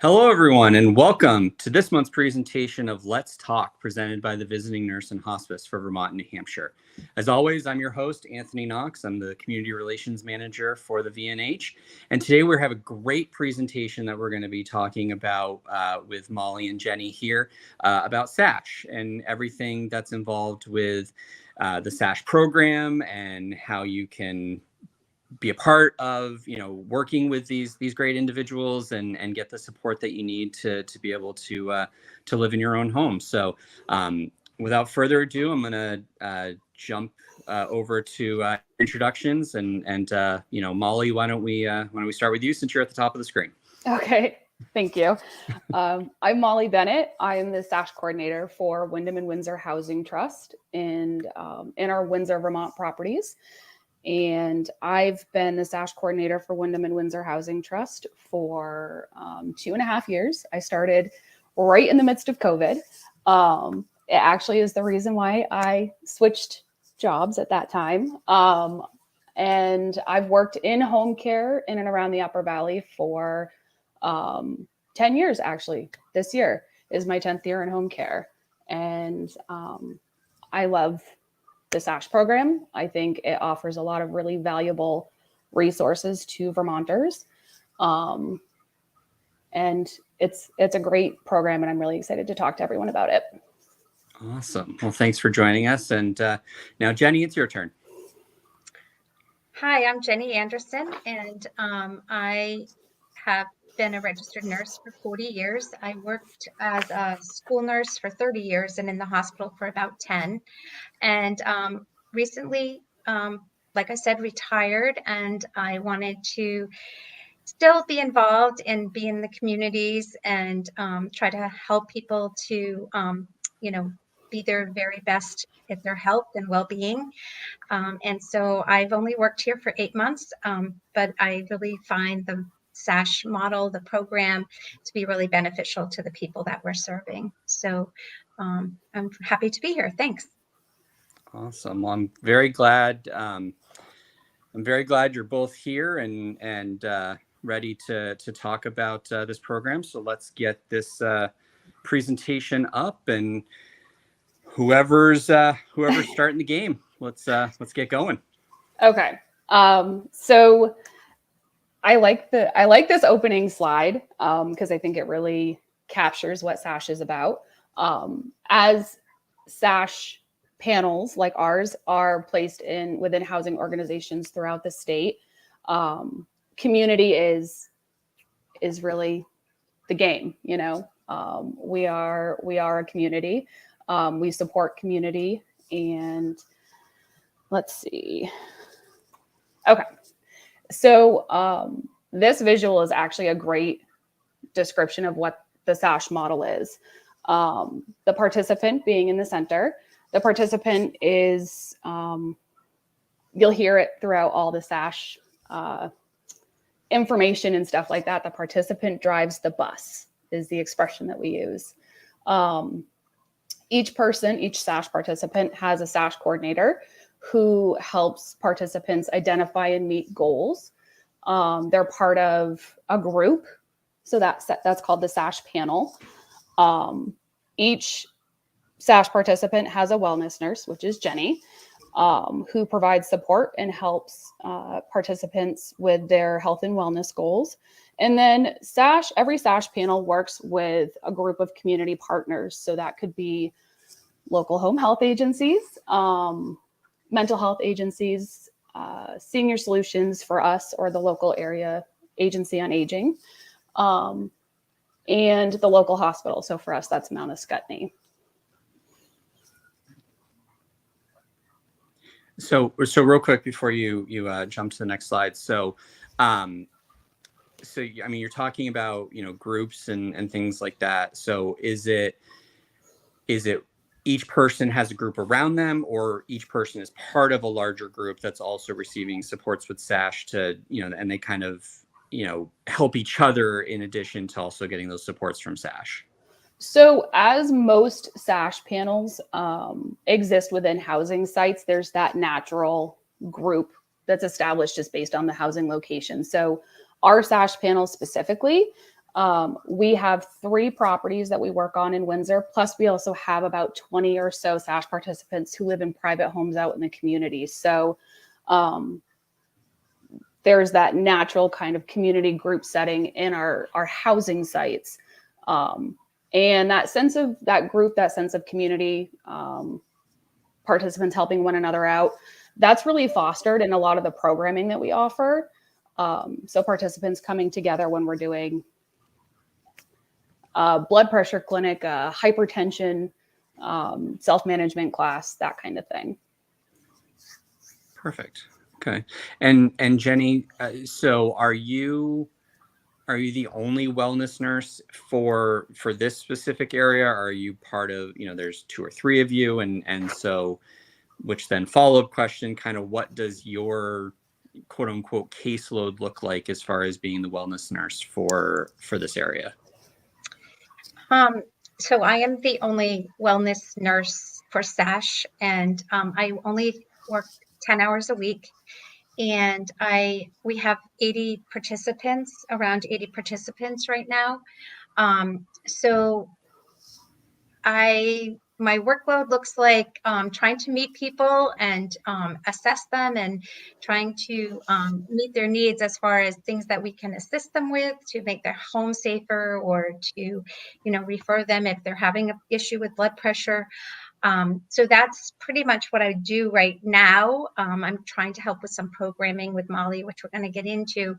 Hello, everyone, and welcome to this month's presentation of Let's Talk, presented by the Visiting Nurse in Hospice for Vermont and New Hampshire. As always, I'm your host, Anthony Knox. I'm the Community Relations Manager for the VNH, and today we have a great presentation that we're going to be talking about with Molly and Jenny here about SASH and everything that's involved with the SASH program and how you can be a part of, working with these great individuals and get the support that you need to be able to live in your own home. So without further ado, I'm going to jump over to introductions and Molly, why don't we start with you since you're at the top of the screen? Okay, thank you. I'm Molly Bennett. I am the SASH coordinator for Windham and Windsor Housing Trust and in our Windsor, Vermont properties. And I've been the SASH coordinator for Windham and Windsor Housing Trust for 2.5 years. I started right in the midst of COVID. It actually is the reason why I switched jobs at that time. And I've worked in home care in and around the Upper Valley for 10 years, actually. This year is my 10th year in home care. And I love the SASH program. I think it offers a lot of really valuable resources to Vermonters. And it's a great program, and I'm really excited to talk to everyone about it. Awesome. Well, thanks for joining us. And now, Jenny, it's your turn. Hi, I'm Jenny Anderson, and I have been a registered nurse for 40 years. I worked as a school nurse for 30 years and in the hospital for about 10. And recently, like I said, retired, and I wanted to still be involved and be in the communities and try to help people to, be their very best at their health and well-being. And so I've only worked here for 8 months, but I really find the SASH model, the program, to be really beneficial to the people that we're serving. So I'm happy to be here. Thanks. Awesome. Well, I'm very glad you're both here and ready to talk about this program. So let's get this presentation up, and whoever's starting the game, let's get going. Okay. So I like this opening slide because I think it really captures what SASH is about. As SASH panels like ours are placed within housing organizations throughout the state, community is really the game. We are a community. We support community, and let's see. Okay. So this visual is actually a great description of what the SASH model is. The participant being in the center. The participant is, you'll hear it throughout all the SASH information and stuff like that. The participant drives the bus is the expression that we use. Each SASH participant has a SASH coordinator who helps participants identify and meet goals. They're part of a group, so that's called the SASH panel. Each SASH participant has a wellness nurse, which is Jenny, who provides support and helps participants with their health and wellness goals. And then every SASH panel works with a group of community partners. So that could be local home health agencies, mental health agencies, senior solutions for us, or the local area agency on aging, and the local hospital. So for us, that's Mount Escutney. So real quick before you jump to the next slide. So you're talking about groups and things like that. So is it each person has a group around them, or each person is part of a larger group that's also receiving supports with SASH to and they kind of help each other in addition to also getting those supports from SASH? So as most SASH panels exist within housing sites, there's that natural group that's established just based on the housing location. So our SASH panel specifically We have 3 properties that we work on in Windsor. Plus, we also have about 20 or so SASH participants who live in private homes out in the community. So there's that natural kind of community group setting in our housing sites. And that sense of that group, that sense of community, participants helping one another out, that's really fostered in a lot of the programming that we offer. So participants coming together when we're doing blood pressure clinic, hypertension, self-management class, that kind of thing. Perfect. Okay. And Jenny, so are you the only wellness nurse for this specific area? Or are you part of, there's 2 or 3 of you, and so, which then follow-up question, kind of what does your quote unquote caseload look like as far as being the wellness nurse for this area? So I am the only wellness nurse for SASH, and I only work 10 hours a week. And we have 80 participants, around 80 participants right now. So my workload looks like trying to meet people and assess them and trying to meet their needs as far as things that we can assist them with to make their home safer, or to, refer them if they're having an issue with blood pressure. So that's pretty much what I do right now. I'm trying to help with some programming with Molly, which we're going to get into.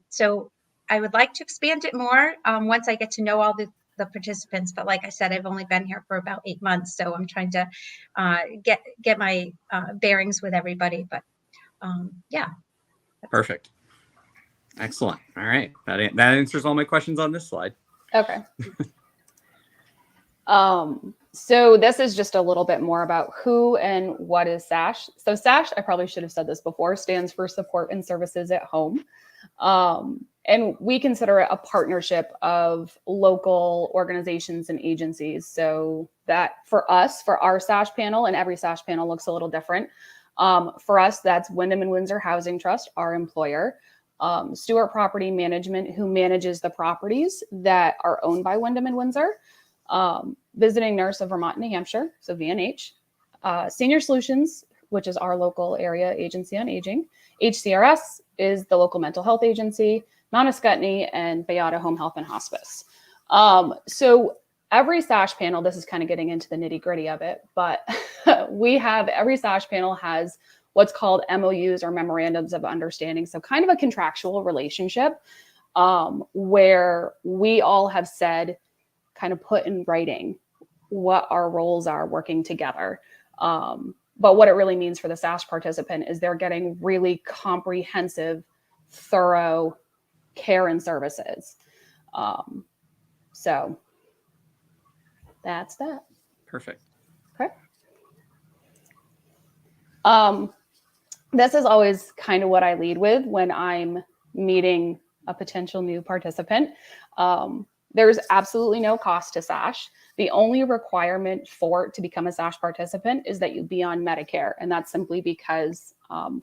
So I would like to expand it more once I get to know all the participants. But like I said, I've only been here for about 8 months. So I'm trying to get my bearings with everybody. But yeah. Perfect. Excellent. All right. That answers all my questions on this slide. Okay. So this is just a little bit more about who and what is SASH. So SASH, I probably should have said this before, stands for Support and Services at Home. And we consider it a partnership of local organizations and agencies. So that for us, for our SASH panel, and every SASH panel looks a little different. For us, that's Wyndham and Windsor Housing Trust, our employer. Stewart Property Management, who manages the properties that are owned by Wyndham and Windsor. Visiting Nurse of Vermont and New Hampshire, so VNH. Senior Solutions, which is our local area agency on aging. HCRS is the local mental health agency. Mount Escutney and Bayada Home Health and Hospice. So every SASH panel, this is kind of getting into the nitty gritty of it, but every SASH panel has what's called MOUs, or memorandums of understanding. So kind of a contractual relationship where we all have said, kind of put in writing what our roles are working together. But what it really means for the SASH participant is they're getting really comprehensive, thorough care and services. So that's that. Perfect. Okay. This is always kind of what I lead with when I'm meeting a potential new participant. There's absolutely no cost to SASH. The only requirement to become a SASH participant is that you be on Medicare. And that's simply because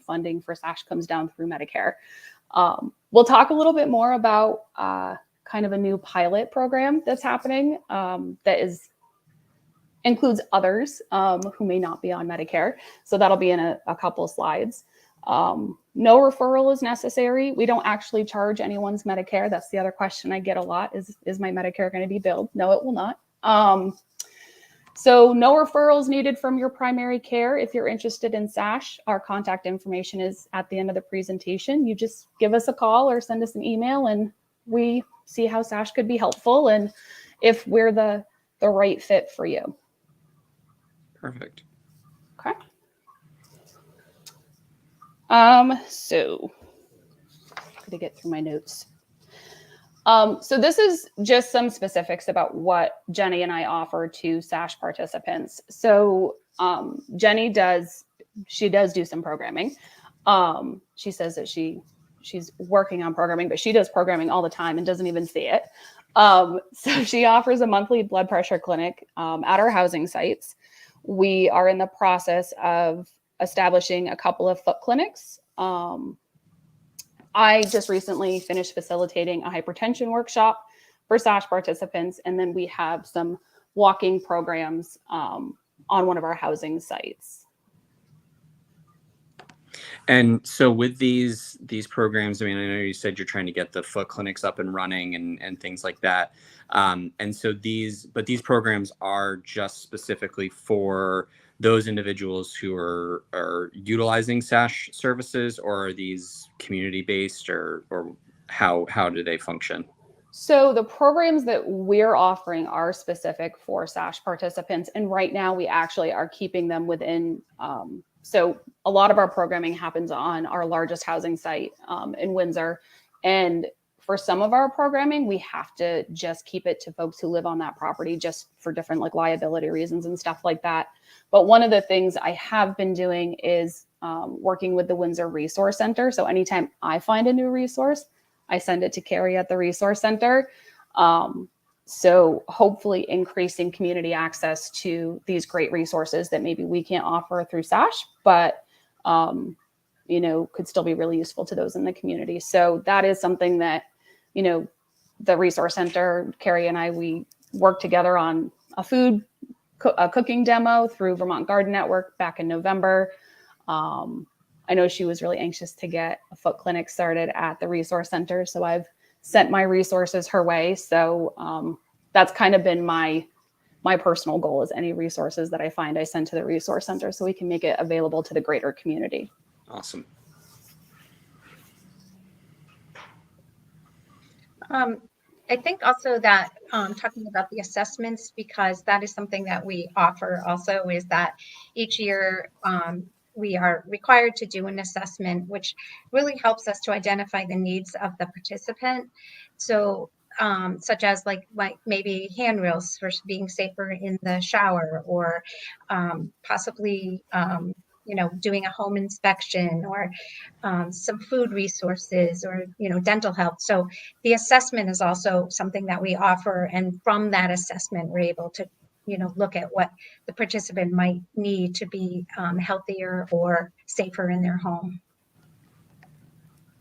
funding for SASH comes down through Medicare. We'll talk a little bit more about kind of a new pilot program that's happening that includes others who may not be on Medicare. So that'll be in a couple of slides. No referral is necessary. We don't actually charge anyone's Medicare. That's the other question I get a lot is my Medicare going to be billed? No, it will not. So no referrals needed from your primary care. If you're interested in SASH, our contact information is at the end of the presentation. You just give us a call or send us an email and we see how SASH could be helpful and if we're the right fit for you. Perfect. Okay. So to get through my notes. So this is just some specifics about what Jenny and I offer to SASH participants. So Jenny does do some programming. She says that she's working on programming, but she does programming all the time and doesn't even see it. So she offers a monthly blood pressure clinic at our housing sites. We are in the process of establishing a couple of foot clinics. I just recently finished facilitating a hypertension workshop for SASH participants. And then we have some walking programs on one of our housing sites. And so with these programs, I mean, I know you said you're trying to get the foot clinics up and running and things like that. And so these programs are just specifically for those individuals who are utilizing SASH services, or are these community-based, or how do they function? So the programs that we're offering are specific for SASH participants. And right now we actually are keeping them within, so a lot of our programming happens on our largest housing site in Windsor. And for some of our programming, we have to just keep it to folks who live on that property, just for different like liability reasons and stuff like that. But one of the things I have been doing is working with the Windsor Resource Center. So anytime I find a new resource, I send it to Carrie at the Resource Center. So hopefully increasing community access to these great resources that maybe we can't offer through SASH, but you know, could still be really useful to those in the community. So that is something that, you know, the Resource Center, Carrie and I, we worked together on a cooking demo through Vermont Garden Network back in November. I know she was really anxious to get a foot clinic started at the Resource Center, so I've sent my resources her way. So that's kind of been my personal goal, is any resources that I find, I send to the Resource Center so we can make it available to the greater community. Awesome. I think also that talking about the assessments, because that is something that we offer also, is that each year we are required to do an assessment, which really helps us to identify the needs of the participant. So such as like maybe handrails for being safer in the shower, or possibly you know, doing a home inspection, or some food resources, or, you know, dental health. So the assessment is also something that we offer. And from that assessment, we're able to, you know, look at what the participant might need to be healthier or safer in their home.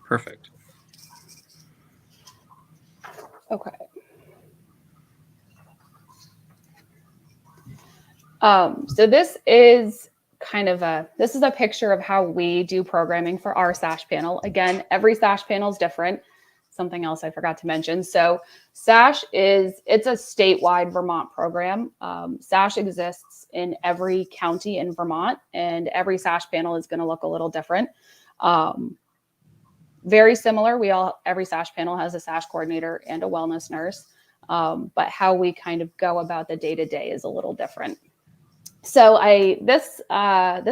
Perfect. Okay. So this is this is a picture of how we do programming for our SASH panel. Again, every SASH panel is different. Something else I forgot to mention. So SASH it's a statewide Vermont program. SASH exists in every county in Vermont, and every SASH panel is going to look a little different. Very similar. Every SASH panel has a SASH coordinator and a wellness nurse, but how we kind of go about the day-to-day is a little different. So this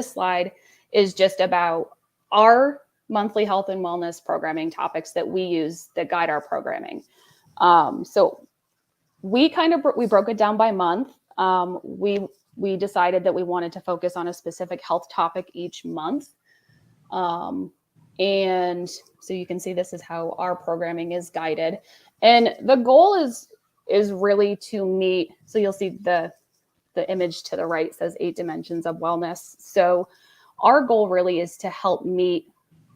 slide is just about our monthly health and wellness programming topics that we use that guide our programming. So we broke it down by month. We decided that we wanted to focus on a specific health topic each month. And so you can see this is how our programming is guided. And the goal is really to meet, so you'll see the image to the right says 8 dimensions of wellness. So our goal really is to help meet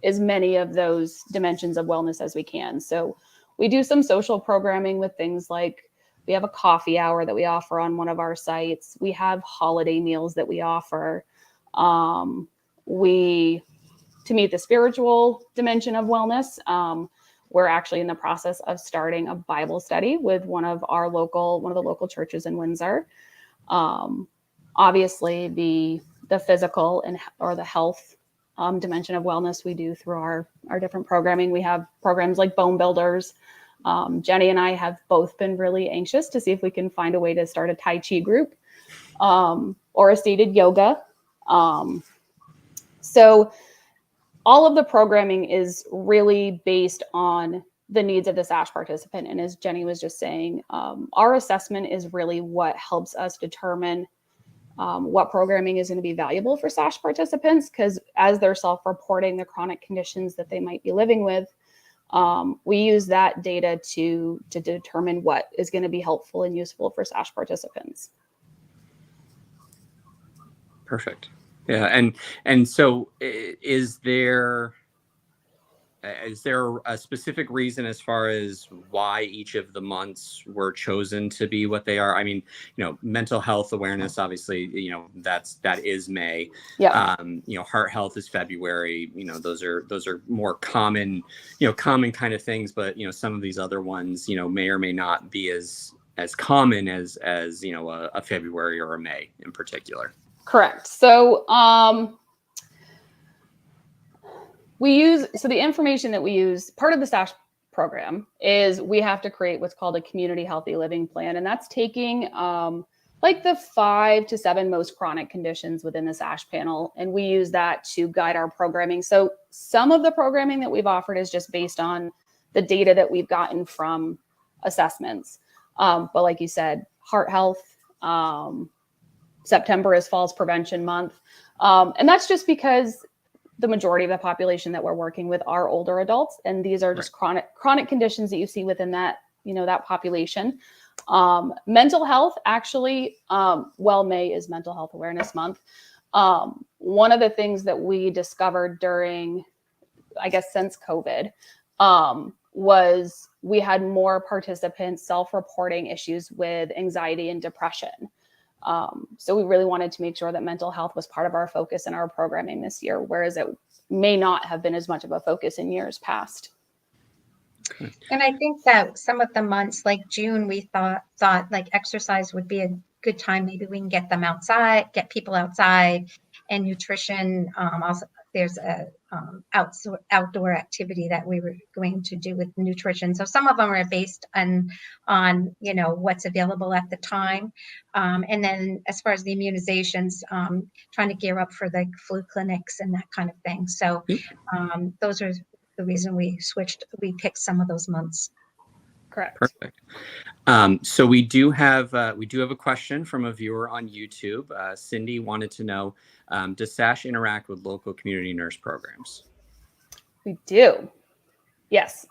as many of those dimensions of wellness as we can. So we do some social programming with things like, we have a coffee hour that we offer on one of our sites. We have holiday meals that we offer. To meet the spiritual dimension of wellness, we're actually in the process of starting a Bible study with one of the local churches in Windsor. Obviously the physical or the health dimension of wellness we do through our different programming. We have programs like Bone Builders. Jenny and I have both been really anxious to see if we can find a way to start a Tai Chi group, or a seated yoga. So all of the programming is really based on the needs of the SASH participant. And as Jenny was just saying, our assessment is really what helps us determine what programming is going to be valuable for SASH participants, because as they're self-reporting the chronic conditions that they might be living with, we use that data to determine what is going to be helpful and useful for SASH participants. Perfect. Yeah, and so is there is there a specific reason as far as why each of the months were chosen to be what they are? I mean, mental health awareness, obviously, that is May. Yeah. Heart health is February. Those are more common, common kind of things. But some of these other ones, may or may not be as common as a February or a May in particular. Correct. So the information that we use, part of the SASH program is we have to create what's called a community healthy living plan. And that's taking like the 5 to 7 most chronic conditions within the SASH panel. And we use that to guide our programming. So some of the programming that we've offered is just based on the data that we've gotten from assessments. But like you said, heart health, September is Falls Prevention Month. And that's just because the majority of the population that we're working with are older adults. And these are just chronic conditions that you see within that, that population. Mental health, actually, May is Mental Health Awareness Month. One of the things that we discovered during, I guess, since COVID, was we had more participants self-reporting issues with anxiety and depression. So we really wanted to make sure that mental health was part of our focus in our programming this year, whereas it may not have been as much of a focus in years past. And I think that some of the months like June, we thought like exercise would be a good time. Maybe we can get them outside, get people outside, and nutrition. Also, there's a outdoor activity that we were going to do with nutrition. So some of them are based on what's available at the time. And then as far as the immunizations, trying to gear up for the flu clinics and that kind of thing. So those are the reason we picked some of those months. Correct. Perfect. So we do have a question from a viewer on YouTube. Cindy wanted to know, does SASH interact with local community nurse programs? We do. Yes.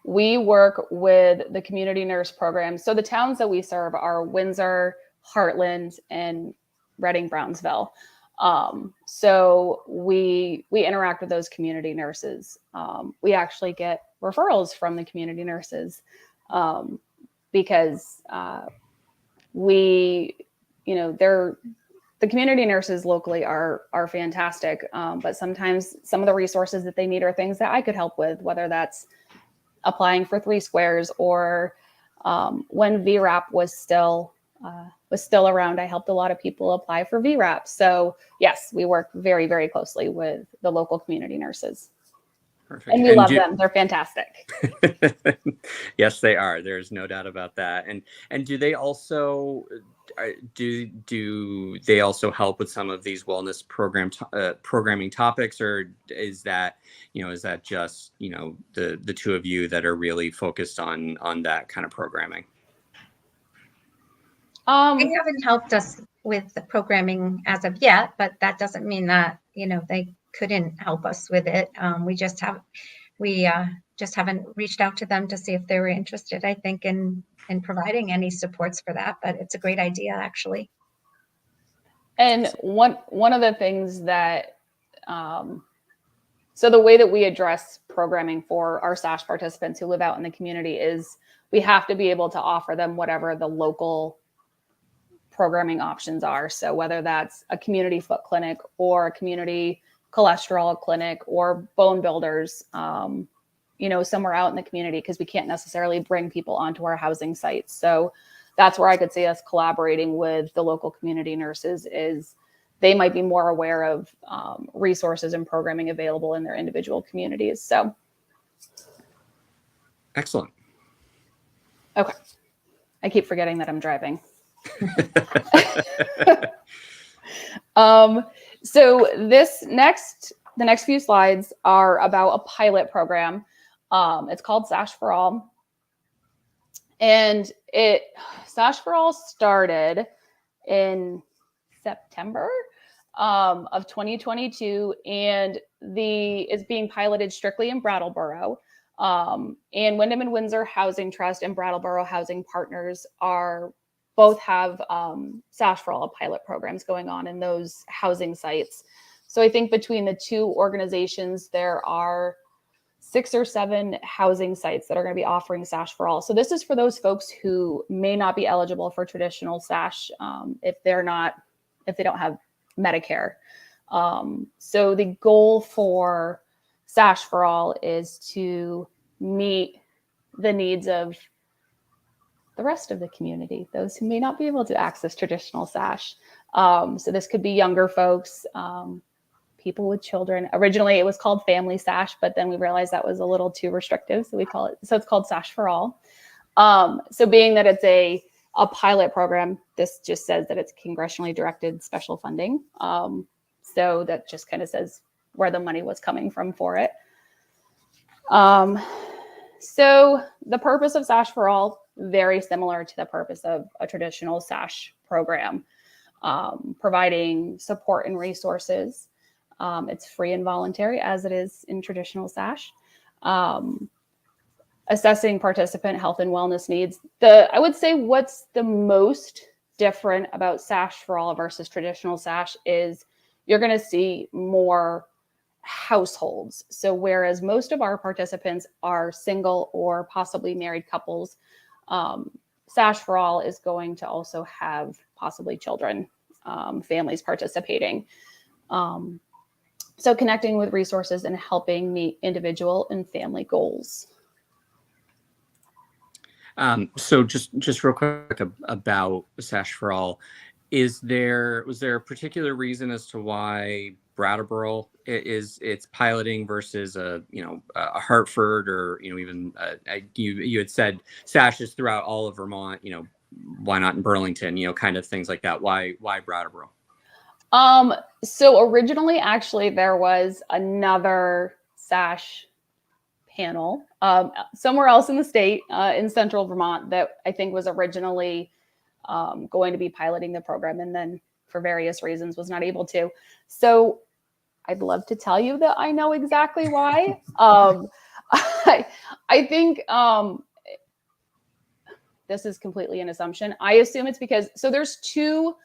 We work with the community nurse program. So the towns that we serve are Windsor, Heartland, and Reading, Brownsville. So we interact with those community nurses. We actually get referrals from the community nurses because the community nurses locally are fantastic. But sometimes some of the resources that they need are things that I could help with, whether that's applying for 3 squares or when VRAP was still around, I helped a lot of people apply for VRAP. So yes, we work very, very closely with the local community nurses. Perfect. And we love them. They're fantastic. Yes, they are. There's no doubt about that. And do they also help with some of these wellness programming topics, or is that just the two of you that are really focused on that kind of programming? They haven't helped us with the programming as of yet, but that doesn't mean that they couldn't help us with it. We just haven't reached out to them to see if they were interested, I think, in providing any supports for that. But it's a great idea, actually. And one of the things that so the way that we address programming for our SASH participants who live out in the community is we have to be able to offer them whatever the local programming options are. So whether that's a community foot clinic or a community cholesterol clinic or bone builders, somewhere out in the community, because we can't necessarily bring people onto our housing sites. So that's where I could see us collaborating with the local community nurses is they might be more aware of resources and programming available in their individual communities. So. Excellent. Okay. I keep forgetting that I'm driving. So the next few slides are about a pilot program. It's called SASH for All. And SASH for All started in September of 2022, and is being piloted strictly in Brattleboro. And Wyndham and Windsor Housing Trust and Brattleboro Housing Partners both have SASH for All pilot programs going on in those housing sites. So I think between the two organizations, there are 6 or 7 housing sites that are going to be offering SASH for all. So this is for those folks who may not be eligible for traditional SASH if they don't have Medicare. So the goal for SASH for all is to meet the needs of the rest of the community, those who may not be able to access traditional SASH. So this could be younger folks, people with children. Originally it was called family SASH, but then we realized that was a little too restrictive. So it's called SASH for all. So being that it's a pilot program, this just says that it's congressionally directed special funding. So that just kind of says where the money was coming from for it. So the purpose of SASH for all, very similar to the purpose of a traditional SASH program, providing support and resources. It's free and voluntary, as it is in traditional SASH. Assessing participant health and wellness needs. I would say what's the most different about SASH for all versus traditional SASH is you're going to see more households. So whereas most of our participants are single or possibly married couples, SASH for all is going to also have possibly children, families participating. So connecting with resources and helping meet individual and family goals. So just real quick about SASH for all, was there a particular reason as to why Brattleboro it's piloting versus a Hartford, or even you had said SASH is throughout all of Vermont, why not in Burlington, kind of things like that. Why Brattleboro? So originally, actually, there was another SASH panel somewhere else in the state, in central Vermont, that I think was originally going to be piloting the program, and then for various reasons was not able to. So I'd love to tell you that I know exactly why. I think this is completely an assumption. I assume it's because, so there's two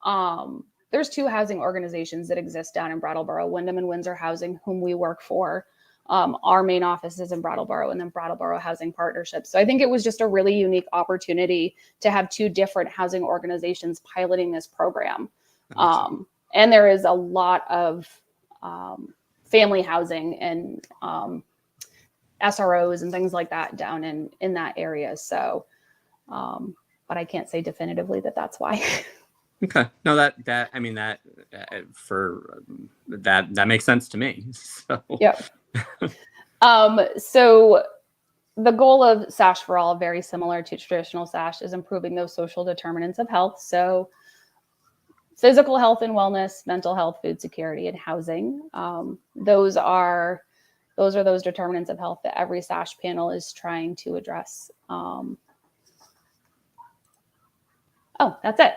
housing organizations that exist down in Brattleboro, Wyndham and Windsor Housing, whom we work for. Our main office is in Brattleboro, and then Brattleboro Housing Partnership. So I think it was just a really unique opportunity to have two different housing organizations piloting this program. And there is a lot of family housing and SROs and things like that down in that area. So, but I can't say definitively that that's why. Okay. No, that makes sense to me. So. Yep. So the goal of SASH for all, very similar to traditional SASH, is improving those social determinants of health. So physical health and wellness, mental health, food security, and housing. Those are those determinants of health that every SASH panel is trying to address. Oh, that's it.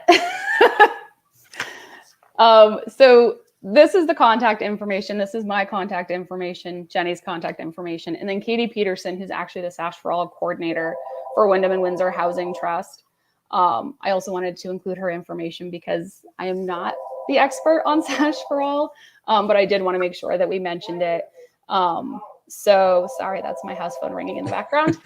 So this is the contact information. This is my contact information, Jenny's contact information, and then Katie Peterson, who's actually the SASH for all coordinator for Wyndham and Windsor Housing Trust. I also wanted to include her information because I am not the expert on SASH for all, but I did want to make sure that we mentioned it. So sorry, that's my house phone ringing in the background.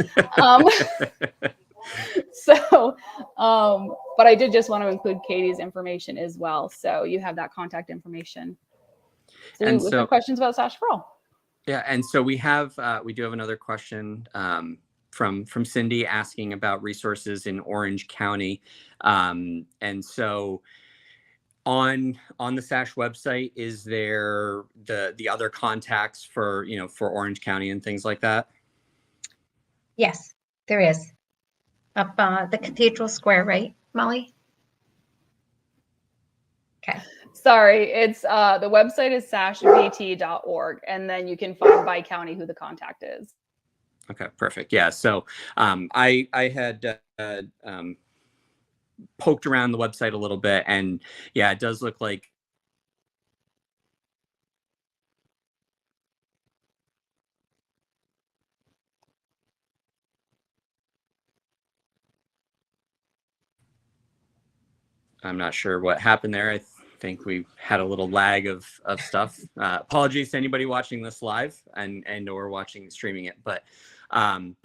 But I did just want to include Katie's information as well. So you have that contact information. So we have questions about SASH for all. Yeah, and so we do have another question from Cindy asking about resources in Orange County, and so on the SASH website, is there the other contacts for Orange County and things like that? Yes, there is. Up the Cathedral Square, right, Molly? Okay. Sorry, it's the website is sashvt.org, and then you can find by county who the contact is. Okay, perfect. Yeah, so I had poked around the website a little bit, and yeah, it does look like I'm not sure what happened there. I think we had a little lag of stuff. Apologies to anybody watching this live and or watching streaming it, but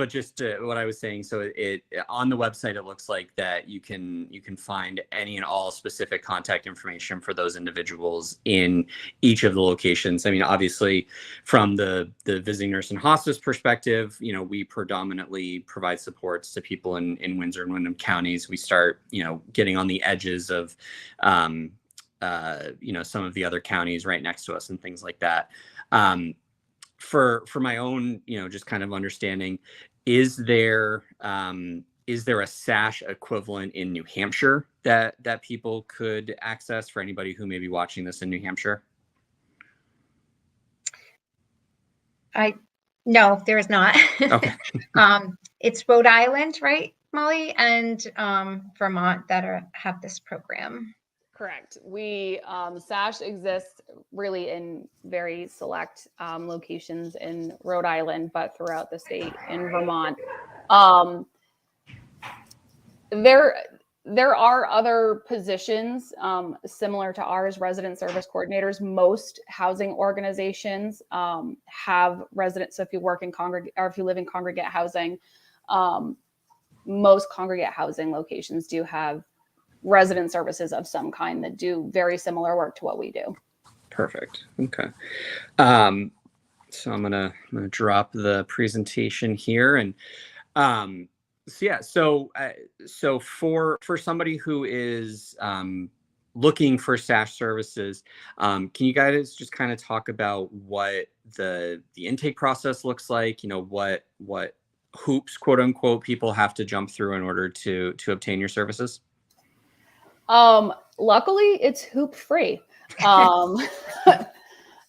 just what I was saying. So it on the website, it looks like that you can find any and all specific contact information for those individuals in each of the locations. I mean, obviously, from the visiting nurse and hospice perspective, you know, we predominantly provide supports to people in Windsor and Windham counties. We start, you know, getting on the edges of you know, some of the other counties right next to us and things like that. For my own, you know, just kind of understanding, is there a SASH equivalent in New Hampshire that people could access for anybody who may be watching this in New Hampshire? No, there is not. Okay. It's Rhode Island, right, Molly, and Vermont that have this program. Correct. We SASH exists really in very select locations in Rhode Island, but throughout the state in Vermont. There are other positions similar to ours, resident service coordinators. Most housing organizations have residents. So if you work in congregate, or if you live in congregate housing, most congregate housing locations do have resident services of some kind that do very similar work to what we do. Perfect. Okay. So I'm gonna drop the presentation here, and so for somebody who is looking for SASH services, can you guys just kind of talk about what the intake process looks like? You know, what hoops, quote unquote, people have to jump through in order to obtain your services? Luckily it's hoop free.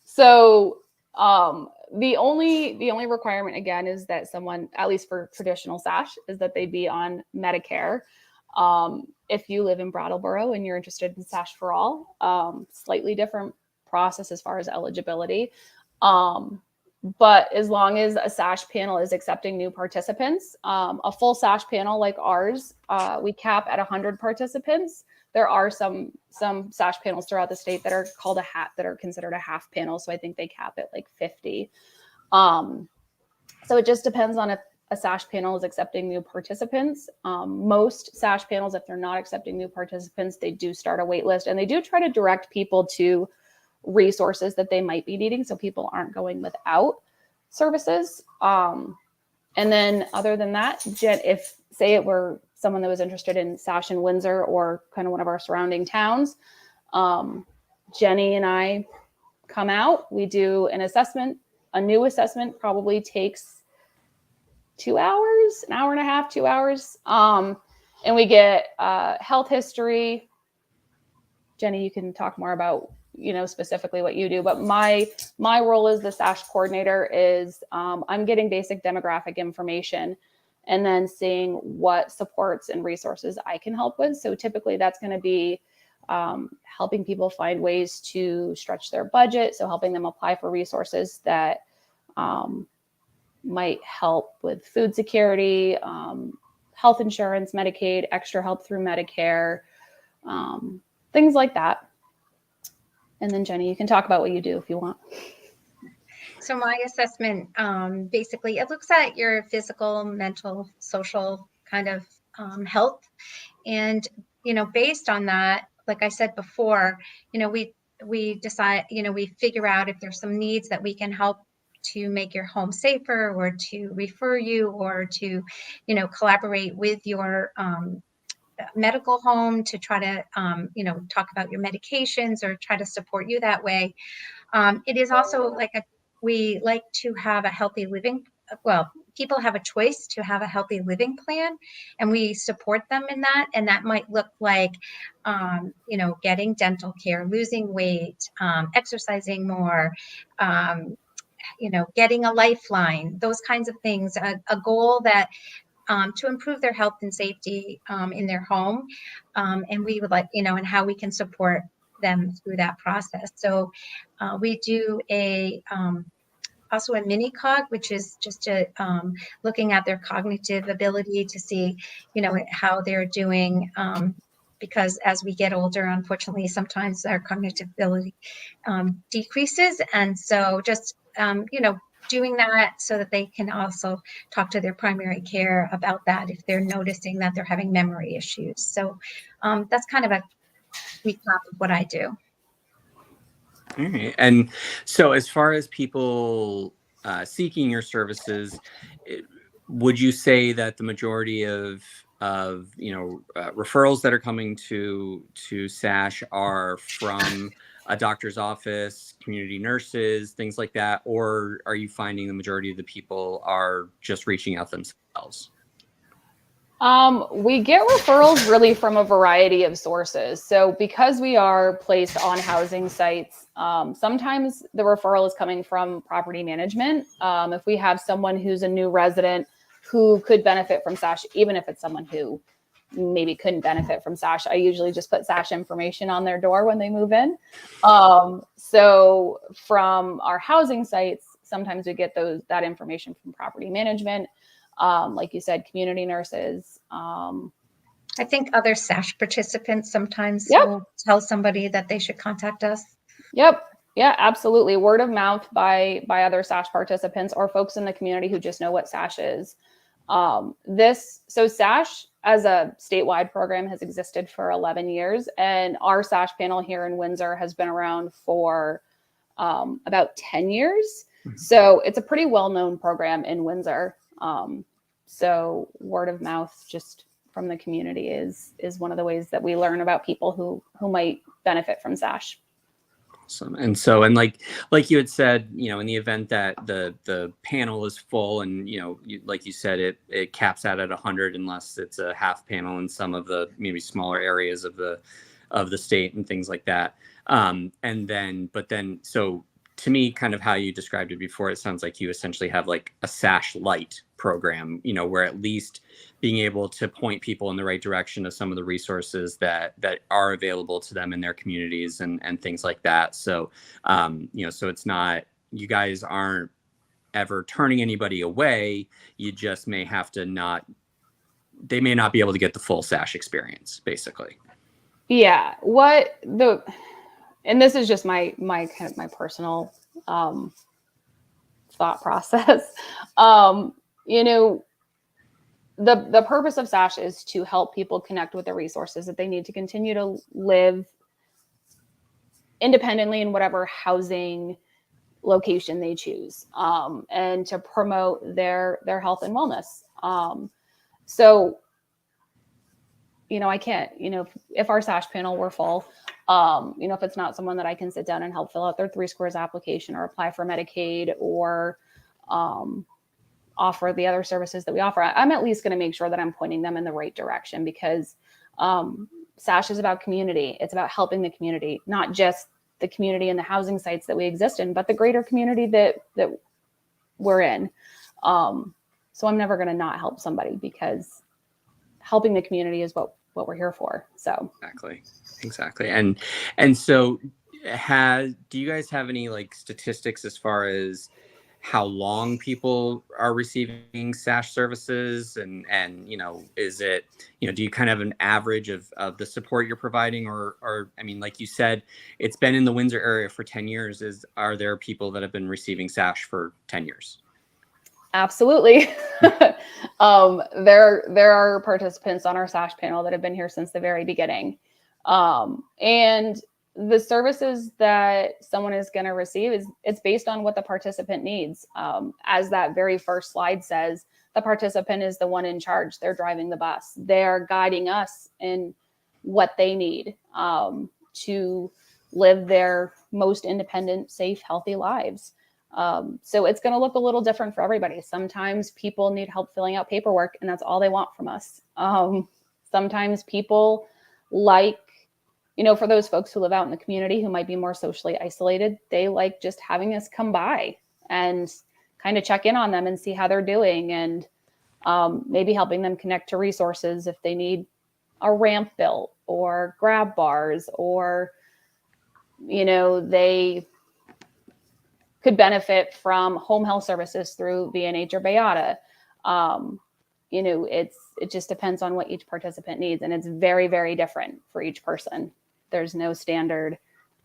So the only requirement again is that someone, at least for traditional SASH, is that they be on Medicare. If you live in Brattleboro and you're interested in SASH for all, slightly different process as far as eligibility. But as long as a SASH panel is accepting new participants, a full SASH panel like ours, we cap at 100 participants. There are some SASH panels throughout the state that are called that are considered a half panel. So I think they cap at like 50. So it just depends on if a SASH panel is accepting new participants. Most SASH panels, if they're not accepting new participants, they do start a wait list, and they do try to direct people to resources that they might be needing, so people aren't going without services. And then other than that, if say it were someone that was interested in SASH in Windsor or kind of one of our surrounding towns, Jenny and I come out, we do an assessment. A new assessment probably takes 2 hours, an hour and a half, 2 hours. And we get health history. Jenny, you can talk more about, you know, specifically what you do, but my role as the SASH coordinator is I'm getting basic demographic information and then seeing what supports and resources I can help with. So typically that's going to be helping people find ways to stretch their budget. So helping them apply for resources that might help with food security, health insurance, Medicaid, extra help through Medicare, things like that. And then Jenny, you can talk about what you do if you want. So my assessment, basically, it looks at your physical, mental, social kind of health. And, you know, based on that, like I said before, you know, we decide, you know, we figure out if there's some needs that we can help to make your home safer, or to refer you, or to, you know, collaborate with your medical home to try to, you know, talk about your medications or try to support you that way. It is also like we like to have a healthy living. Well, people have a choice to have a healthy living plan, and we support them in that. And that might look like, you know, getting dental care, losing weight, exercising more, you know, getting a lifeline, those kinds of things, a goal that to improve their health and safety in their home. And we would like, you know, and how we can support them through that process. So we do also a mini cog, which is just looking at their cognitive ability to see, you know, how they're doing because as we get older, unfortunately, sometimes our cognitive ability decreases. And so just, doing that so that they can also talk to their primary care about that if they're noticing that they're having memory issues. So that's kind of a recap of what I do. All right. And so as far as people seeking your services, would you say that the majority of referrals that are coming to SASH are from a doctor's office, community nurses, things like that, or are you finding the majority of the people are just reaching out themselves? We get referrals really from a variety of sources. So because we are placed on housing sites, sometimes the referral is coming from property management. If we have someone who's a new resident who could benefit from SASH, even if it's someone who maybe couldn't benefit from SASH, I usually just put SASH information on their door when they move in. So from our housing sites, sometimes we get that information from property management. Like you said, community nurses. I think other SASH participants sometimes Yep. will tell somebody that they should contact us. Yep. Yeah, absolutely. Word of mouth by other SASH participants or folks in the community who just know what SASH is. So SASH as a statewide program has existed for 11 years, and our SASH panel here in Windsor has been around for about 10 years. So it's a pretty well-known program in Windsor. So word of mouth just from the community is one of the ways that we learn about people who might benefit from SASH. Awesome. And so, and like you had said, in the event that the panel is full and, like you said, it caps out at 100 unless it's a half panel in some of the maybe smaller areas of the state and things like that. So to me, kind of how you described it before, it sounds like you essentially have like a SASH light program, where at least being able to point people in the right direction of some of the resources that are available to them in their communities and things like that. So, so it's not, you guys aren't ever turning anybody away. You just may have to they may not be able to get the full SASH experience, basically. Yeah. And this is just my kind of my personal thought process. The purpose of SASH is to help people connect with the resources that they need to continue to live independently in whatever housing location they choose, and to promote their health and wellness. So, I can't, if our SASH panel were full, if it's not someone that I can sit down and help fill out their 3 Squares application or apply for Medicaid or offer the other services that we offer, I'm at least going to make sure that I'm pointing them in the right direction, because SASH is about community. It's about helping the community, not just the community and the housing sites that we exist in, but the greater community that we're in. So I'm never going to not help somebody, because helping the community is what we're here for. So exactly. And so do you guys have any like statistics as far as how long people are receiving SASH services, and is it, do you kind of have an average of the support you're providing, or I mean, like you said, it's been in the Windsor area for 10 years. Are there people that have been receiving SASH for 10 years? Absolutely. There are participants on our SASH panel that have been here since the very beginning. And the services that someone is going to receive it's based on what the participant needs. As that very first slide says, the participant is the one in charge. They're driving the bus. They're guiding us in what they need to live their most independent, safe, healthy lives. So it's going to look a little different for everybody. Sometimes people need help filling out paperwork, and that's all they want from us. Sometimes people like, for those folks who live out in the community who might be more socially isolated, they like just having us come by and kind of check in on them and see how they're doing, and maybe helping them connect to resources if they need a ramp built or grab bars, or, they could benefit from home health services through VNH or Beata. it just depends on what each participant needs, and it's very, very different for each person. There's no standard,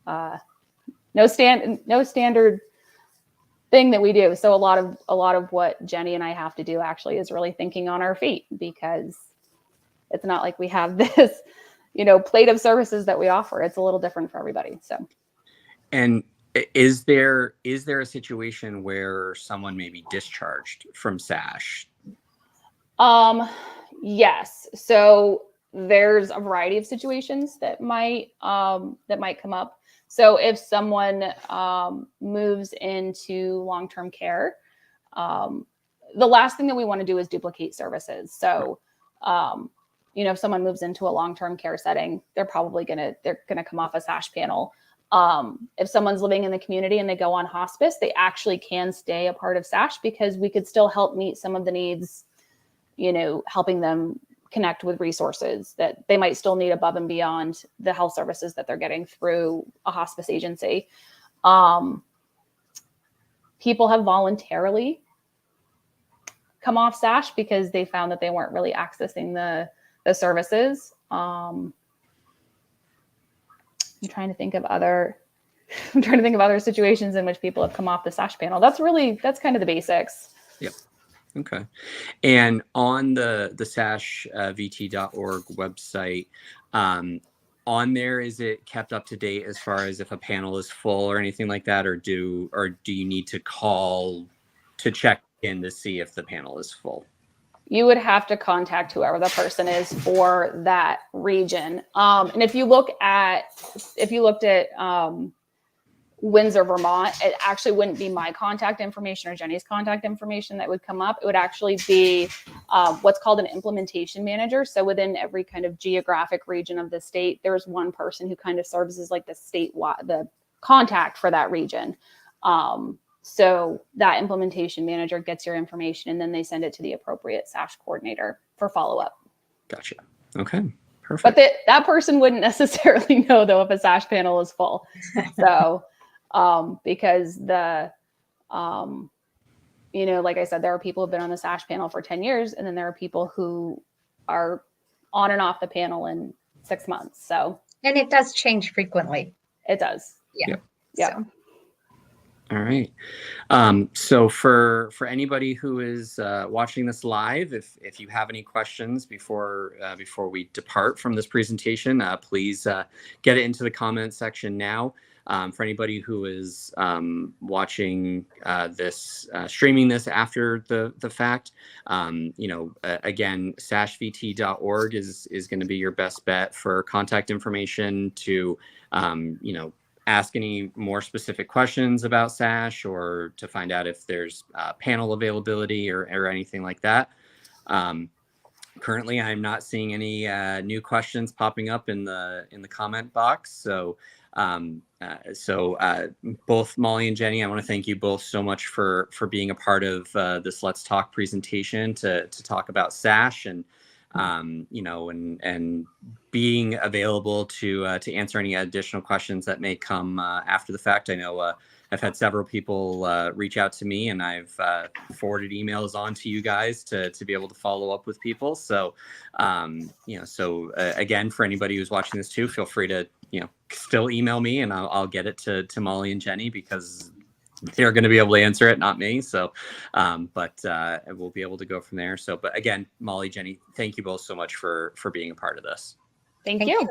no standard thing that we do. So a lot of what Jenny and I have to do actually is really thinking on our feet, because it's not like we have this, plate of services that we offer. It's a little different for everybody. So, and is there a situation where someone may be discharged from SASH? Yes. So there's a variety of situations that might come up. So if someone moves into long-term care, the last thing that we want to do is duplicate services. So, if someone moves into a long-term care setting, they're gonna come off a SASH panel. If someone's living in the community and they go on hospice, they actually can stay a part of SASH, because we could still help meet some of the needs, helping them connect with resources that they might still need above and beyond the health services that they're getting through a hospice agency. People have voluntarily come off SASH because they found that they weren't really accessing the services. I'm trying to think of other situations in which people have come off the SASH panel. That's kind of the basics. Yep. Okay. And on the sashvt.org website, on there, is it kept up to date as far as if a panel is full or anything like that, or do you need to call to check in to see if the panel is full? You would have to contact whoever the person is for that region. And if you looked at Windsor, Vermont, it actually wouldn't be my contact information or Jenny's contact information that would come up. It would actually be what's called an implementation manager. So within every kind of geographic region of the state, there's one person who kind of serves as like the contact for that region. So that implementation manager gets your information, and then they send it to the appropriate SASH coordinator for follow-up. Gotcha. Okay, perfect. But that person wouldn't necessarily know, though, if a SASH panel is full. So, because like I said, there are people who've been on the SASH panel for 10 years, and then there are people who are on and off the panel in 6 months. So, and it does change frequently. It does. Yeah. Yeah. So. All right. So for anybody who is watching this live, if you have any questions before we depart from this presentation, please get it into the comment section now. For anybody who is watching this, streaming this after the fact, again, sashvt.org is going to be your best bet for contact information to, ask any more specific questions about SASH, or to find out if there's panel availability or anything like that. Currently, I'm not seeing any new questions popping up in the comment box. So both Molly and Jenny, I want to thank you both so much for being a part of this Let's Talk presentation to talk about SASH, and and being available to answer any additional questions that may come after the fact. I know I've had several people reach out to me, and I've forwarded emails on to you guys to be able to follow up with people. So, again, for anybody who's watching this too, feel free to, still email me, and I'll get it to Molly and Jenny, because they're going to be able to answer it, not me. So, but we'll be able to go from there. So, but again, Molly, Jenny, thank you both so much for being a part of this. Thank you.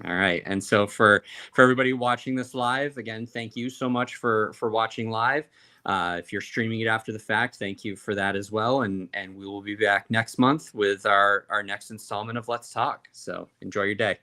All right. And so for everybody watching this live, again, thank you so much for watching live. If you're streaming it after the fact, thank you for that as well. And we will be back next month with our next installment of Let's Talk. So enjoy your day.